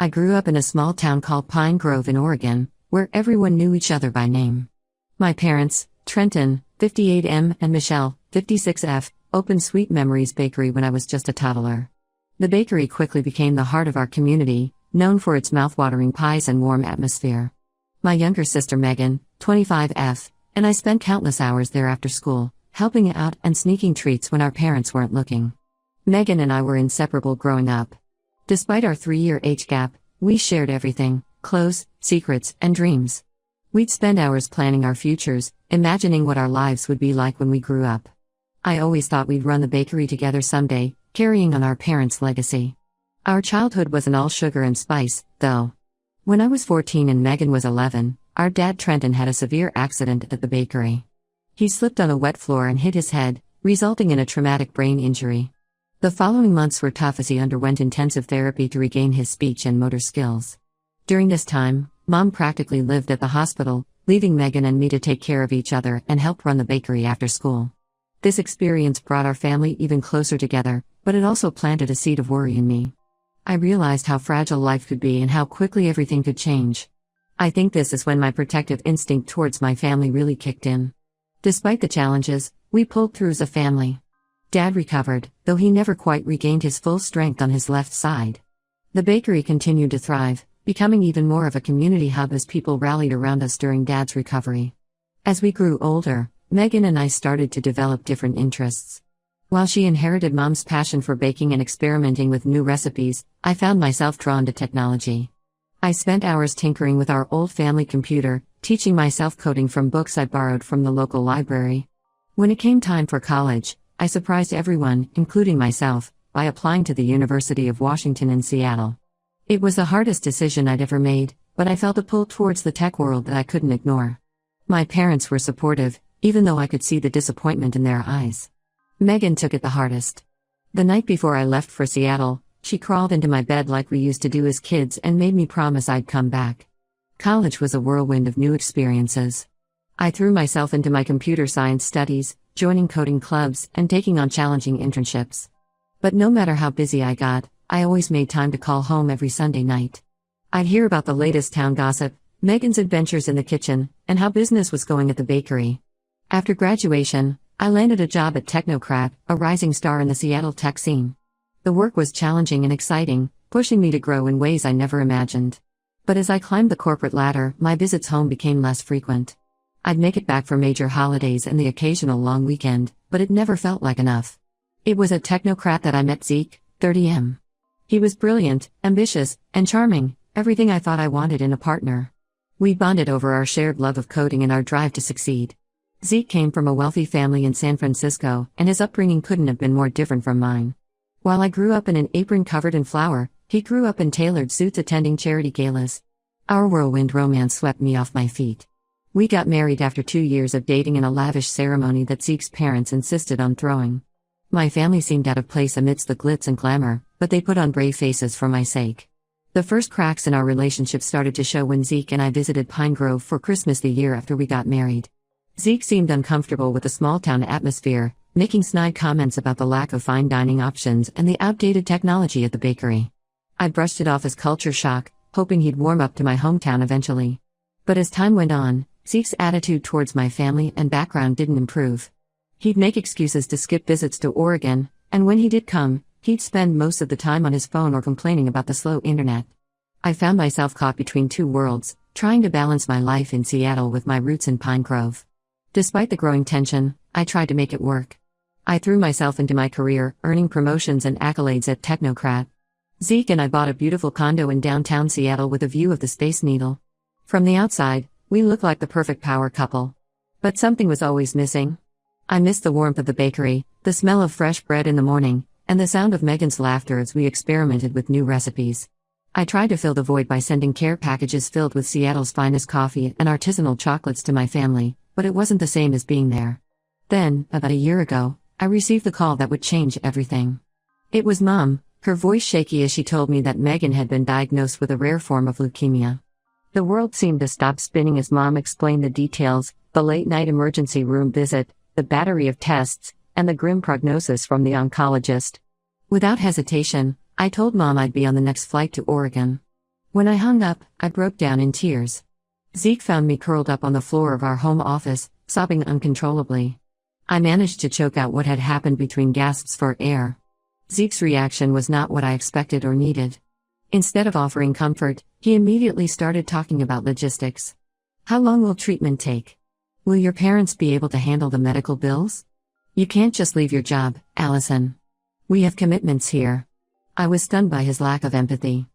I grew up in a small town called Pine Grove in Oregon, where everyone knew each other by name. My parents, Trenton, 58M, and Michelle, 56F, opened Sweet Memories Bakery when I was just a toddler. The bakery quickly became the heart of our community, known for its mouthwatering pies and warm atmosphere. My younger sister Megan, 25F, and I spent countless hours there after school, helping out and sneaking treats when our parents weren't looking. Megan and I were inseparable growing up. Despite our 3-year age gap, we shared everything: clothes, secrets, and dreams. We'd spend hours planning our futures, imagining what our lives would be like when we grew up. I always thought we'd run the bakery together someday, carrying on our parents' legacy. Our childhood wasn't all sugar and spice, though. When I was 14 and Megan was 11, our dad Trenton had a severe accident at the bakery. He slipped on a wet floor and hit his head, resulting in a traumatic brain injury. The following months were tough as he underwent intensive therapy to regain his speech and motor skills. During this time, Mom practically lived at the hospital, leaving Megan and me to take care of each other and help run the bakery after school. This experience brought our family even closer together, but it also planted a seed of worry in me. I realized how fragile life could be and how quickly everything could change. I think this is when my protective instinct towards my family really kicked in. Despite the challenges, we pulled through as a family. Dad recovered, though he never quite regained his full strength on his left side. The bakery continued to thrive, becoming even more of a community hub as people rallied around us during Dad's recovery. As we grew older, Megan and I started to develop different interests. While she inherited Mom's passion for baking and experimenting with new recipes, I found myself drawn to technology. I spent hours tinkering with our old family computer, teaching myself coding from books I borrowed from the local library. When it came time for college, I surprised everyone, including myself, by applying to the University of Washington in Seattle. It was the hardest decision I'd ever made, but I felt a pull towards the tech world that I couldn't ignore. My parents were supportive, even though I could see the disappointment in their eyes. Megan took it the hardest. The night before I left for Seattle, she crawled into my bed like we used to do as kids and made me promise I'd come back. College was a whirlwind of new experiences. I threw myself into my computer science studies, joining coding clubs, and taking on challenging internships. But no matter how busy I got, I always made time to call home every Sunday night. I'd hear about the latest town gossip, Megan's adventures in the kitchen, and how business was going at the bakery. After graduation, I landed a job at Technocrat, a rising star in the Seattle tech scene. The work was challenging and exciting, pushing me to grow in ways I never imagined. But as I climbed the corporate ladder, my visits home became less frequent. I'd make it back for major holidays and the occasional long weekend, but it never felt like enough. It was at Technocrat that I met Zeke, 30M. He was brilliant, ambitious, and charming, everything I thought I wanted in a partner. We bonded over our shared love of coding and our drive to succeed. Zeke came from a wealthy family in San Francisco, and his upbringing couldn't have been more different from mine. While I grew up in an apron covered in flour, he grew up in tailored suits attending charity galas. Our whirlwind romance swept me off my feet. We got married after 2 years of dating in a lavish ceremony that Zeke's parents insisted on throwing. My family seemed out of place amidst the glitz and glamour, but they put on brave faces for my sake. The first cracks in our relationship started to show when Zeke and I visited Pine Grove for Christmas the year after we got married. Zeke seemed uncomfortable with the small-town atmosphere, making snide comments about the lack of fine dining options and the outdated technology at the bakery. I brushed it off as culture shock, hoping he'd warm up to my hometown eventually. But as time went on, Zeke's attitude towards my family and background didn't improve. He'd make excuses to skip visits to Oregon, and when he did come, he'd spend most of the time on his phone or complaining about the slow internet. I found myself caught between two worlds, trying to balance my life in Seattle with my roots in Pine Grove. Despite the growing tension, I tried to make it work. I threw myself into my career, earning promotions and accolades at Technocrat. Zeke and I bought a beautiful condo in downtown Seattle with a view of the Space Needle. From the outside, we looked like the perfect power couple. But something was always missing. I missed the warmth of the bakery, the smell of fresh bread in the morning, and the sound of Megan's laughter as we experimented with new recipes. I tried to fill the void by sending care packages filled with Seattle's finest coffee and artisanal chocolates to my family, but it wasn't the same as being there. Then, about a year ago, I received the call that would change everything. It was Mom, her voice shaky as she told me that Megan had been diagnosed with a rare form of leukemia. The world seemed to stop spinning as Mom explained the details: the late-night emergency room visit, the battery of tests, and the grim prognosis from the oncologist. Without hesitation, I told Mom I'd be on the next flight to Oregon. When I hung up, I broke down in tears. Zeke found me curled up on the floor of our home office, sobbing uncontrollably. I managed to choke out what had happened between gasps for air. Zeke's reaction was not what I expected or needed. Instead of offering comfort, he immediately started talking about logistics. How long will treatment take? Will your parents be able to handle the medical bills? You can't just leave your job, Allison. We have commitments here. I was stunned by his lack of empathy.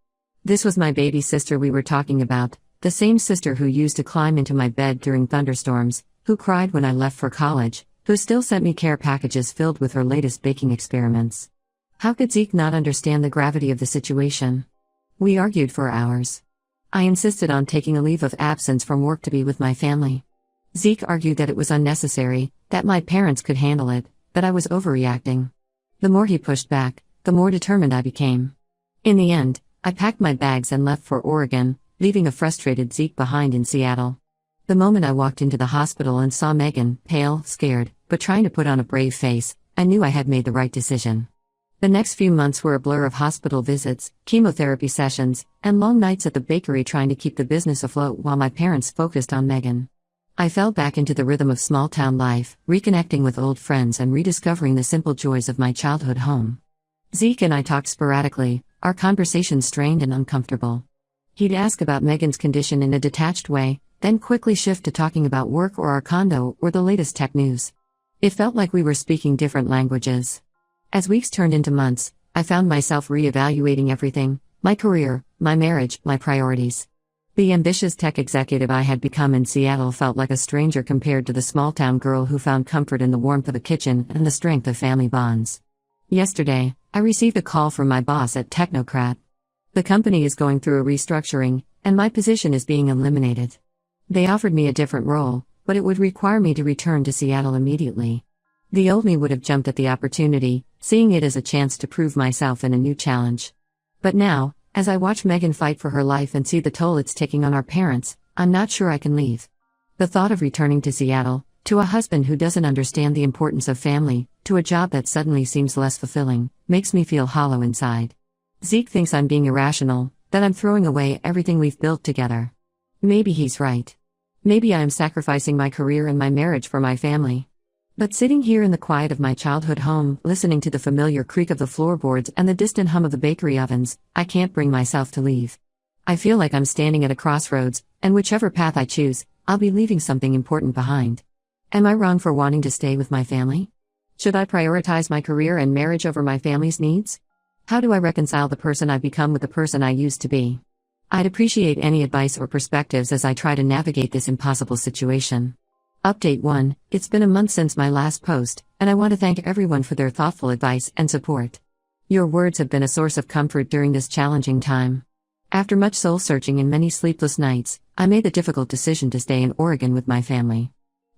This was my baby sister we were talking about, the same sister who used to climb into my bed during thunderstorms, who cried when I left for college, who still sent me care packages filled with her latest baking experiments. How could Zeke not understand the gravity of the situation? We argued for hours. I insisted on taking a leave of absence from work to be with my family. Zeke argued that it was unnecessary, that my parents could handle it, that I was overreacting. The more he pushed back, the more determined I became. In the end, I packed my bags and left for Oregon, leaving a frustrated Zeke behind in Seattle. The moment I walked into the hospital and saw Megan, pale, scared, but trying to put on a brave face, I knew I had made the right decision. The next few months were a blur of hospital visits, chemotherapy sessions, and long nights at the bakery trying to keep the business afloat while my parents focused on Megan. I fell back into the rhythm of small-town life, reconnecting with old friends and rediscovering the simple joys of my childhood home. Zeke and I talked sporadically, our conversations strained and uncomfortable. He'd ask about Megan's condition in a detached way, then quickly shift to talking about work or our condo or the latest tech news. It felt like we were speaking different languages. As weeks turned into months, I found myself re-evaluating everything: my career, my marriage, my priorities. The ambitious tech executive I had become in Seattle felt like a stranger compared to the small-town girl who found comfort in the warmth of a kitchen and the strength of family bonds. Yesterday, I received a call from my boss at Technocrat. The company is going through a restructuring, and my position is being eliminated. They offered me a different role, but it would require me to return to Seattle immediately. The old me would have jumped at the opportunity, seeing it as a chance to prove myself in a new challenge. But now, as I watch Megan fight for her life and see the toll it's taking on our parents, I'm not sure I can leave. The thought of returning to Seattle, to a husband who doesn't understand the importance of family, to a job that suddenly seems less fulfilling, makes me feel hollow inside. Zeke thinks I'm being irrational, that I'm throwing away everything we've built together. Maybe he's right. Maybe I am sacrificing my career and my marriage for my family. But sitting here in the quiet of my childhood home, listening to the familiar creak of the floorboards and the distant hum of the bakery ovens, I can't bring myself to leave. I feel like I'm standing at a crossroads, and whichever path I choose, I'll be leaving something important behind. Am I wrong for wanting to stay with my family? Should I prioritize my career and marriage over my family's needs? How do I reconcile the person I've become with the person I used to be? I'd appreciate any advice or perspectives as I try to navigate this impossible situation. Update 1: It's been a month since my last post, and I want to thank everyone for their thoughtful advice and support. Your words have been a source of comfort during this challenging time. After much soul-searching and many sleepless nights, I made the difficult decision to stay in Oregon with my family.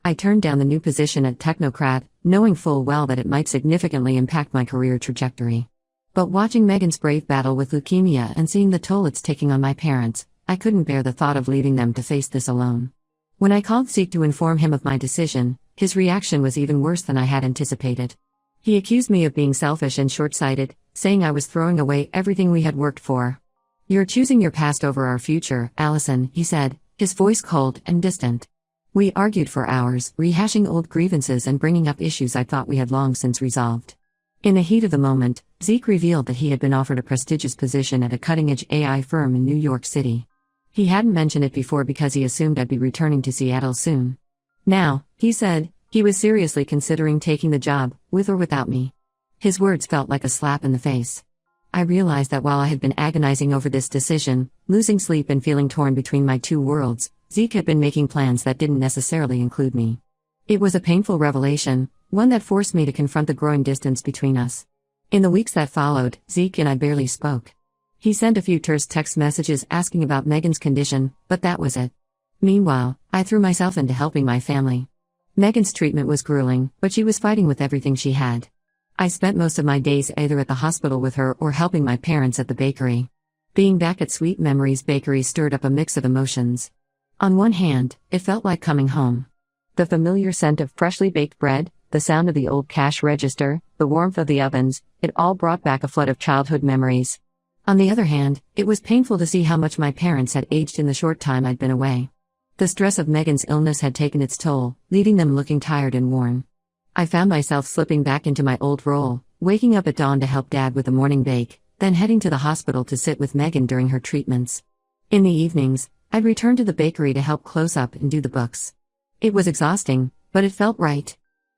I turned down the new position at Technocrat, knowing full well that it might significantly impact my career trajectory. But watching Megan's brave battle with leukemia and seeing the toll it's taking on my parents, I couldn't bear the thought of leaving them to face this alone. When I called Zeke to inform him of my decision, his reaction was even worse than I had anticipated. He accused me of being selfish and short-sighted, saying I was throwing away everything we had worked for. "You're choosing your past over our future, Allison," he said, his voice cold and distant. We argued for hours, rehashing old grievances and bringing up issues I thought we had long since resolved. In the heat of the moment, Zeke revealed that he had been offered a prestigious position at a cutting-edge AI firm in New York City. He hadn't mentioned it before because he assumed I'd be returning to Seattle soon. Now, he said, he was seriously considering taking the job, with or without me. His words felt like a slap in the face. I realized that while I had been agonizing over this decision, losing sleep and feeling torn between my two worlds, Zeke had been making plans that didn't necessarily include me. It was a painful revelation, one that forced me to confront the growing distance between us. In the weeks that followed, Zeke and I barely spoke. He sent a few terse text messages asking about Megan's condition, but that was it. Meanwhile, I threw myself into helping my family. Megan's treatment was grueling, but she was fighting with everything she had. I spent most of my days either at the hospital with her or helping my parents at the bakery. Being back at Sweet Memories Bakery stirred up a mix of emotions. On one hand, it felt like coming home. The familiar scent of freshly baked bread, the sound of the old cash register, the warmth of the ovens, it all brought back a flood of childhood memories. On the other hand, it was painful to see how much my parents had aged in the short time I'd been away. The stress of Megan's illness had taken its toll, leaving them looking tired and worn. I found myself slipping back into my old role, waking up at dawn to help Dad with the morning bake, then heading to the hospital to sit with Megan during her treatments. In the evenings, I'd return to the bakery to help close up and do the books. It was exhausting, but it felt right.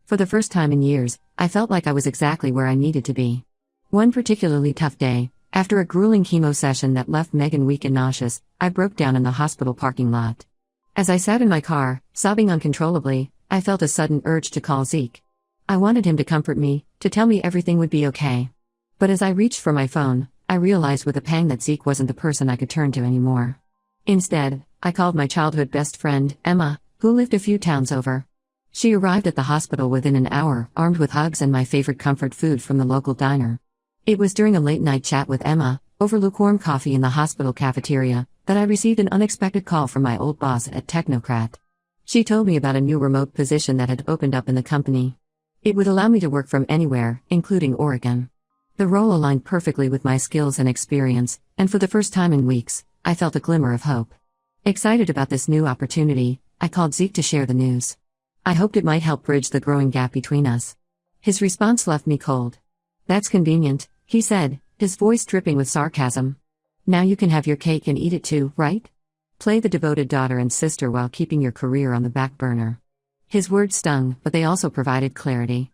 For the first time in years, I felt like I was exactly where I needed to be. One particularly tough day, after a grueling chemo session that left Megan weak and nauseous, I broke down in the hospital parking lot. As I sat in my car, sobbing uncontrollably, I felt a sudden urge to call Zeke. I wanted him to comfort me, to tell me everything would be okay. But as I reached for my phone, I realized with a pang that Zeke wasn't the person I could turn to anymore. Instead, I called my childhood best friend, Emma, who lived a few towns over. She arrived at the hospital within an hour, armed with hugs and my favorite comfort food from the local diner. It was during a late-night chat with Emma, over lukewarm coffee in the hospital cafeteria, that I received an unexpected call from my old boss at Technocrat. She told me about a new remote position that had opened up in the company. It would allow me to work from anywhere, including Oregon. The role aligned perfectly with my skills and experience, and for the first time in weeks, I felt a glimmer of hope. Excited about this new opportunity, I called Zeke to share the news. I hoped it might help bridge the growing gap between us. His response left me cold. "That's convenient," he said, his voice dripping with sarcasm. "Now you can have your cake and eat it too, right? Play the devoted daughter and sister while keeping your career on the back burner." His words stung, but they also provided clarity.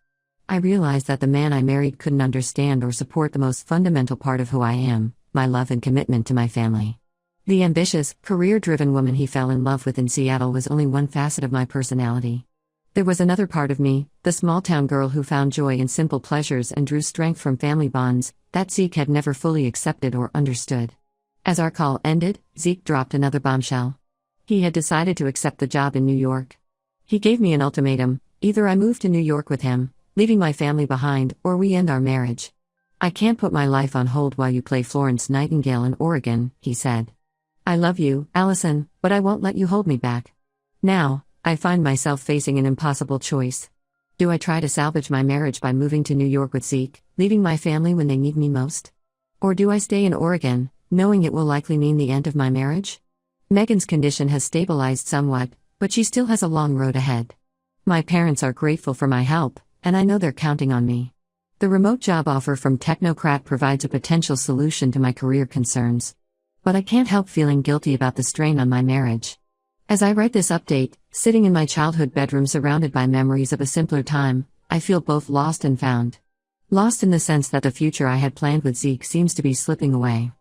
I realized that the man I married couldn't understand or support the most fundamental part of who I am, my love and commitment to my family. The ambitious, career-driven woman he fell in love with in Seattle was only one facet of my personality. There was another part of me, the small-town girl who found joy in simple pleasures and drew strength from family bonds, that Zeke had never fully accepted or understood. As our call ended, Zeke dropped another bombshell. He had decided to accept the job in New York. He gave me an ultimatum: either I move to New York with him, leaving my family behind, or we end our marriage. "I can't put my life on hold while you play Florence Nightingale in Oregon," he said. "I love you, Allison, but I won't let you hold me back." Now, I find myself facing an impossible choice. Do I try to salvage my marriage by moving to New York with Zeke, leaving my family when they need me most? Or do I stay in Oregon, knowing it will likely mean the end of my marriage? Megan's condition has stabilized somewhat, but she still has a long road ahead. My parents are grateful for my help, and I know they're counting on me. The remote job offer from Technocrat provides a potential solution to my career concerns. But I can't help feeling guilty about the strain on my marriage. As I write this update, sitting in my childhood bedroom surrounded by memories of a simpler time, I feel both lost and found. Lost in the sense that the future I had planned with Zeke seems to be slipping away.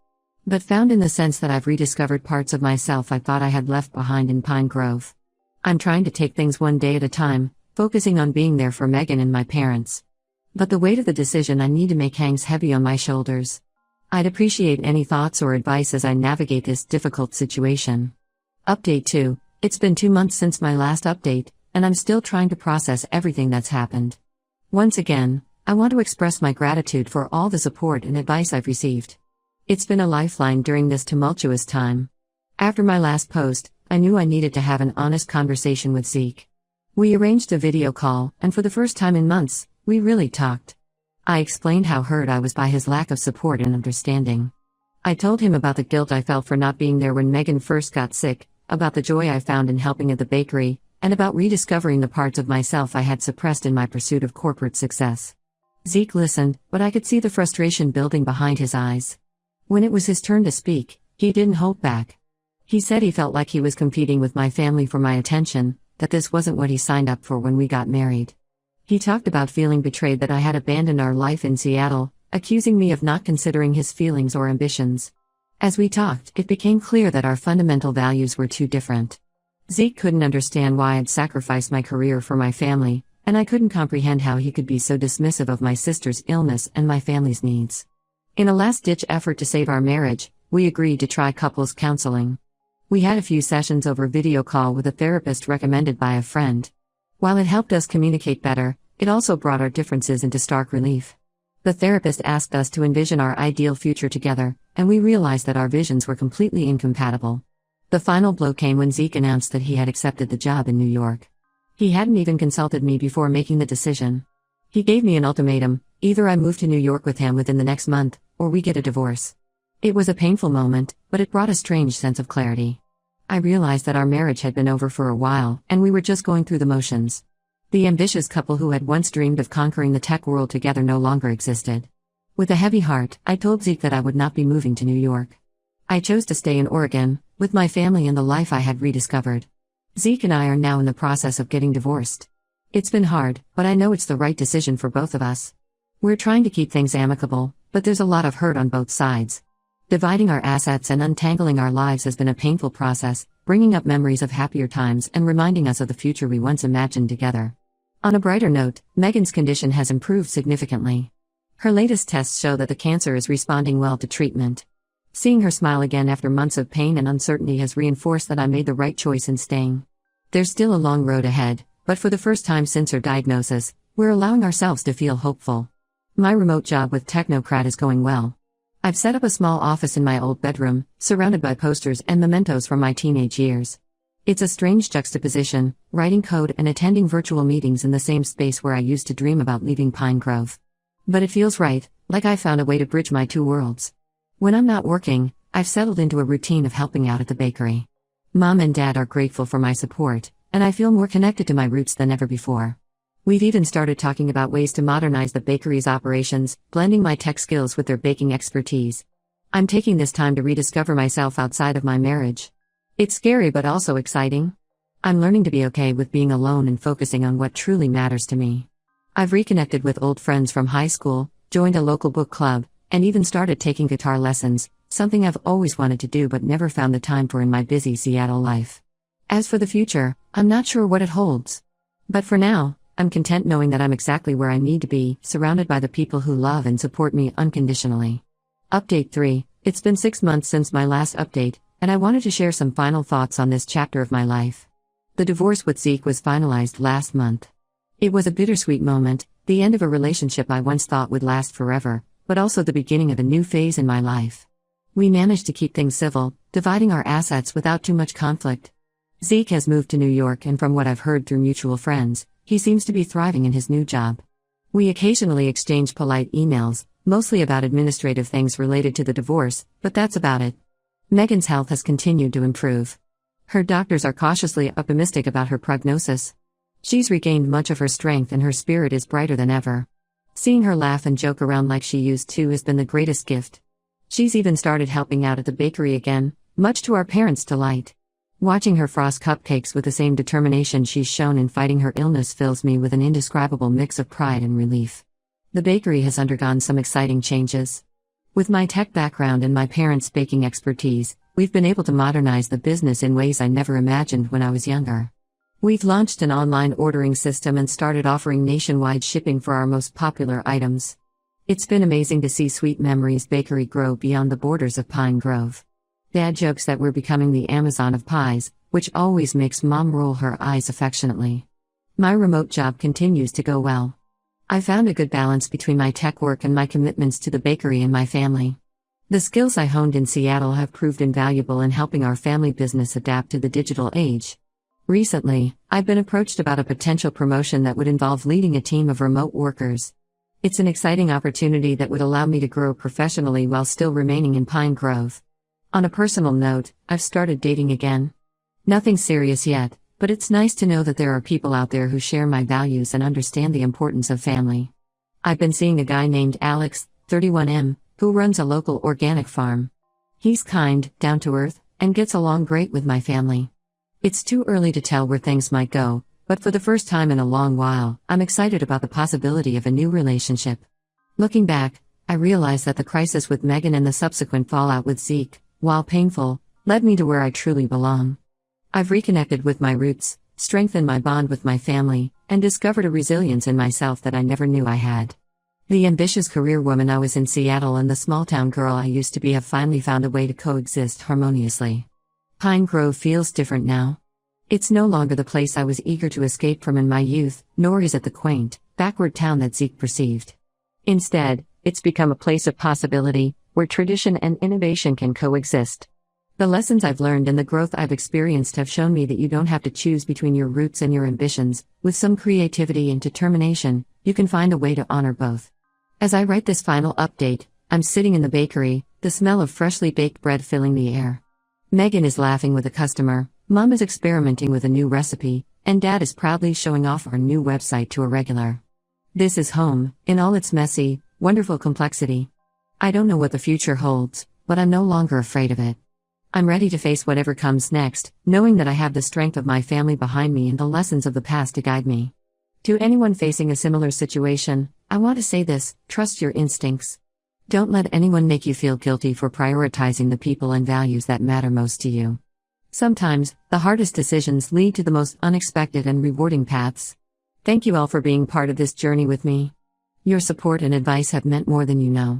But found in the sense that I've rediscovered parts of myself I thought I had left behind in Pine Grove. I'm trying to take things one day at a time, focusing on being there for Megan and my parents. But the weight of the decision I need to make hangs heavy on my shoulders. I'd appreciate any thoughts or advice as I navigate this difficult situation. Update 2. It's been 2 months since my last update, and I'm still trying to process everything that's happened. Once again, I want to express my gratitude for all the support and advice I've received. It's been a lifeline during this tumultuous time. After my last post, I knew I needed to have an honest conversation with Zeke. We arranged a video call, and for the first time in months, we really talked. I explained how hurt I was by his lack of support and understanding. I told him about the guilt I felt for not being there when Megan first got sick, about the joy I found in helping at the bakery, and about rediscovering the parts of myself I had suppressed in my pursuit of corporate success. Zeke listened, but I could see the frustration building behind his eyes. When it was his turn to speak, he didn't hold back. He said he felt like he was competing with my family for my attention, that this wasn't what he signed up for when we got married. He talked about feeling betrayed that I had abandoned our life in Seattle, accusing me of not considering his feelings or ambitions. As we talked, it became clear that our fundamental values were too different. Zeke couldn't understand why I'd sacrificed my career for my family, and I couldn't comprehend how he could be so dismissive of my sister's illness and my family's needs. In a last-ditch effort to save our marriage, we agreed to try couples counseling. We had a few sessions over video call with a therapist recommended by a friend. While it helped us communicate better, it also brought our differences into stark relief. The therapist asked us to envision our ideal future together, and we realized that our visions were completely incompatible. The final blow came when Zeke announced that he had accepted the job in New York. He hadn't even consulted me before making the decision. He gave me an ultimatum: either I move to New York with him within the next month, or we get a divorce. It was a painful moment, but it brought a strange sense of clarity. I realized that our marriage had been over for a while, and we were just going through the motions. The ambitious couple who had once dreamed of conquering the tech world together no longer existed. With a heavy heart, I told Zeke that I would not be moving to New York. I chose to stay in Oregon, with my family and the life I had rediscovered. Zeke and I are now in the process of getting divorced. It's been hard, but I know it's the right decision for both of us. We're trying to keep things amicable, but there's a lot of hurt on both sides. Dividing our assets and untangling our lives has been a painful process, bringing up memories of happier times and reminding us of the future we once imagined together. On a brighter note, Megan's condition has improved significantly. Her latest tests show that the cancer is responding well to treatment. Seeing her smile again after months of pain and uncertainty has reinforced that I made the right choice in staying. There's still a long road ahead, but for the first time since her diagnosis, we're allowing ourselves to feel hopeful. My remote job with Technocrat is going well. I've set up a small office in my old bedroom, surrounded by posters and mementos from my teenage years. It's a strange juxtaposition, writing code and attending virtual meetings in the same space where I used to dream about leaving Pine Grove. But it feels right, like I found a way to bridge my two worlds. When I'm not working, I've settled into a routine of helping out at the bakery. Mom and Dad are grateful for my support, and I feel more connected to my roots than ever before. We've even started talking about ways to modernize the bakery's operations, blending my tech skills with their baking expertise. I'm taking this time to rediscover myself outside of my marriage. It's scary but also exciting. I'm learning to be okay with being alone and focusing on what truly matters to me. I've reconnected with old friends from high school, joined a local book club, and even started taking guitar lessons, something I've always wanted to do but never found the time for in my busy Seattle life. As for the future, I'm not sure what it holds. But for now, I'm content knowing that I'm exactly where I need to be, surrounded by the people who love and support me unconditionally. Update 3. It's been 6 months since my last update, and I wanted to share some final thoughts on this chapter of my life. The divorce with Zeke was finalized last month. It was a bittersweet moment, the end of a relationship I once thought would last forever, but also the beginning of a new phase in my life. We managed to keep things civil, dividing our assets without too much conflict. Zeke has moved to New York, and from what I've heard through mutual friends, he seems to be thriving in his new job. We occasionally exchange polite emails, mostly about administrative things related to the divorce, but that's about it. Megan's health has continued to improve. Her doctors are cautiously optimistic about her prognosis. She's regained much of her strength and her spirit is brighter than ever. Seeing her laugh and joke around like she used to has been the greatest gift. She's even started helping out at the bakery again, much to our parents' delight. Watching her frost cupcakes with the same determination she's shown in fighting her illness fills me with an indescribable mix of pride and relief. The bakery has undergone some exciting changes. With my tech background and my parents' baking expertise, we've been able to modernize the business in ways I never imagined when I was younger. We've launched an online ordering system and started offering nationwide shipping for our most popular items. It's been amazing to see Sweet Memories Bakery grow beyond the borders of Pine Grove. Dad jokes that we're becoming the Amazon of pies, which always makes Mom roll her eyes affectionately. My remote job continues to go well. I found a good balance between my tech work and my commitments to the bakery and my family. The skills I honed in Seattle have proved invaluable in helping our family business adapt to the digital age. Recently, I've been approached about a potential promotion that would involve leading a team of remote workers. It's an exciting opportunity that would allow me to grow professionally while still remaining in Pine Grove. On a personal note, I've started dating again. Nothing serious yet, but it's nice to know that there are people out there who share my values and understand the importance of family. I've been seeing a guy named Alex, 31M, who runs a local organic farm. He's kind, down to earth, and gets along great with my family. It's too early to tell where things might go, but for the first time in a long while, I'm excited about the possibility of a new relationship. Looking back, I realize that the crisis with Megan and the subsequent fallout with Zeke, while painful, led me to where I truly belong. I've reconnected with my roots, strengthened my bond with my family, and discovered a resilience in myself that I never knew I had. The ambitious career woman I was in Seattle and the small-town girl I used to be have finally found a way to coexist harmoniously. Pine Grove feels different now. It's no longer the place I was eager to escape from in my youth, nor is it the quaint, backward town that Zeke perceived. Instead, it's become a place of possibility, where tradition and innovation can coexist. The lessons I've learned and the growth I've experienced have shown me that you don't have to choose between your roots and your ambitions. With some creativity and determination, you can find a way to honor both. As I write this final update, I'm sitting in the bakery, the smell of freshly baked bread filling the air. Megan is laughing with a customer, Mom is experimenting with a new recipe, and Dad is proudly showing off our new website to a regular. This is home, in all its messy, wonderful complexity. I don't know what the future holds, but I'm no longer afraid of it. I'm ready to face whatever comes next, knowing that I have the strength of my family behind me and the lessons of the past to guide me. To anyone facing a similar situation, I want to say this: trust your instincts. Don't let anyone make you feel guilty for prioritizing the people and values that matter most to you. Sometimes, the hardest decisions lead to the most unexpected and rewarding paths. Thank you all for being part of this journey with me. Your support and advice have meant more than you know.